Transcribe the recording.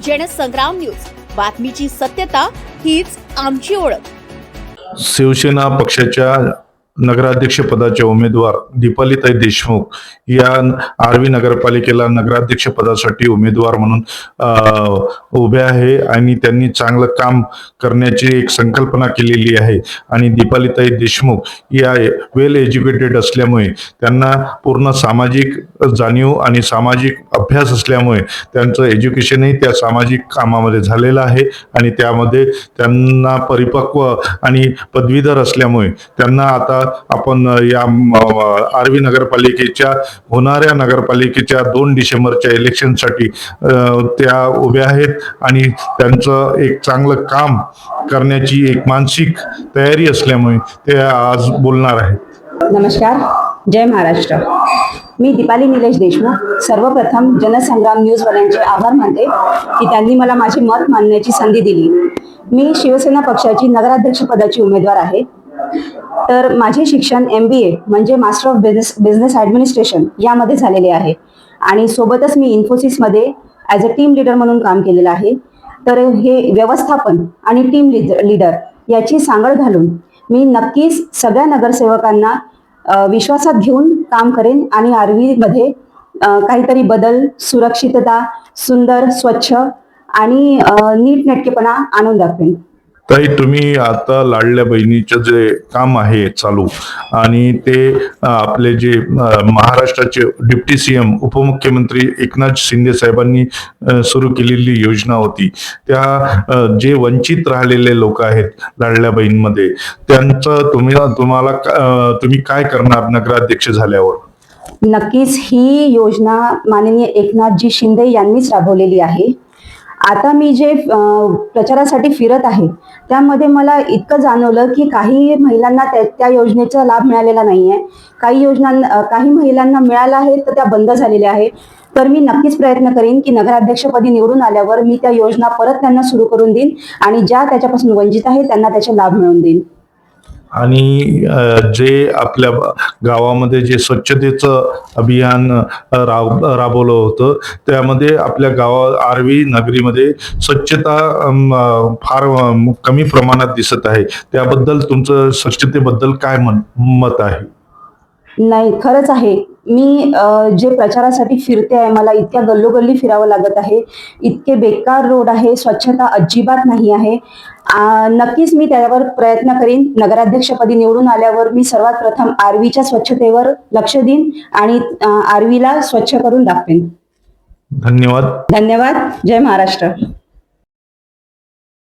Jansangram news, बातमीची सत्यता हीच आमची ओळख. शिवसेना पक्षाच्या नगराध्यक्ष पदाचे उमेदवार दीपालीताई देशमुख या आर्वी नगरपालिकेला नगराध्यक्ष पदासाठी उमेदवार म्हणून उभे आहे आणि त्यांनी चांगलं काम करण्याची एक संकल्पना केलेली आहे. आणि दीपालीताई देशमुख या वेल एज्युकेटेड असल्यामुळे, त्यांना पूर्ण सामाजिक जाणीव आणि सामाजिक अभ्यास असल्यामुळे त्यांचं एज्युकेशनही त्या सामाजिक कामामध्ये झालेलं आहे आणि त्यामध्ये त्यांना परिपक्व आणि पदवीधर असल्यामुळे त्यांना आता आपण या आर्वी नगरपालिकेच्या होणाऱ्या नगरपालिकेच्या 2 डिसेंबरच्या इलेक्शनसाठी त्या उभ्या आहेत आणि त्यांचं एक चांगलं काम करण्याची एक मानसिक तयारी असल्यामुळे ते आज बोलणार आहेत. नमस्कार, जय महाराष्ट्र. मी दीपाली निलेश देशमुख. सर्वप्रथम जनसंग्राम न्यूजवाल्यांचे आभार मानते की त्यांनी मला माझे मत मांडण्याची संधी दिली. मी शिवसेना पक्षाची नगराध्यक्ष पदाची उमेदवार आहे. तर माझे शिक्षण MBA म्हणजे मास्टर ऑफ बिझनेस ॲडमिनिस्ट्रेशन यामध्ये झालेले आहे आणि सोबतच मी इन्फोसिसमध्ये ॲज अ टीम लीडर म्हणून काम केलेलं आहे. तर हे व्यवस्थापन आणि टीम लीडर याची सांगड घालून मी नक्कीच सगळ्या नगरसेवकांना विश्वासात घेऊन काम करेन आणि आर्वीमध्ये काहीतरी बदल, सुरक्षितता, सुंदर, स्वच्छ आणि नीटनेटकेपणा आणून दाखवेन. ताई, तुम्ही आता लाडल्या बहिणीचं जे काम आहे चालू आणि ते आपले जे महाराष्ट्राचे डिप्टी CM उपमुख्यमंत्री एकनाथ शिंदे साहेबांनी सुरू केलेली योजना होती, त्या जे वंचित राहिलेले लोक आहेत लाडल्या बहीणमध्ये, त्यांचं तुम्ही काय करणार नगराध्यक्ष झाल्यावर? नक्कीच ही योजना माननीय एकनाथजी शिंदे यांनीच राबवलेली आहे. आता मी जे प्रचारासाठी फिरत आहे त्यामध्ये मला इतकं जाणवलं की काही महिलांना त्या योजनेचा लाभ मिळालेला नाहीये. काही महिलांना मिळाला आहे तर त्या बंद झालेल्या आहेत. तर मी नक्कीच प्रयत्न करीन की नगराध्यक्षपदी निवडून आल्यावर मी त्या योजना परत त्यांना सुरू करून देईन आणि ज्या त्याच्यापासून वंचित आहे त्यांना त्याचे लाभ मिळवून देईन. आणि जे आपल्या गावामध्ये जे स्वच्छतेचं अभियान राबवलं होतं, त्यामध्ये आपल्या आर्वी नगरीमध्ये स्वच्छता फार कमी प्रमाणात दिसत आहे. त्याबद्दल तुमचं स्वच्छतेबद्दल काय मत आहे? नाही, खरंच आहे. मी जे प्रचारासाठी फिरते आहे, मला इतक्या गल्लोगल्ली फिरावं लागत आहे. इतके बेकार रोड आहे, स्वच्छता अजिबात नाही आहे. नक्कीच मी त्यावर प्रयत्न करीन. नगराध्यक्षपदी निवडून आल्यावर मी सर्वात प्रथम आर्वीच्या स्वच्छतेवर लक्ष देईन आणि आर्वीला स्वच्छ करून दाखवेन. धन्यवाद. धन्यवाद. जय महाराष्ट्र.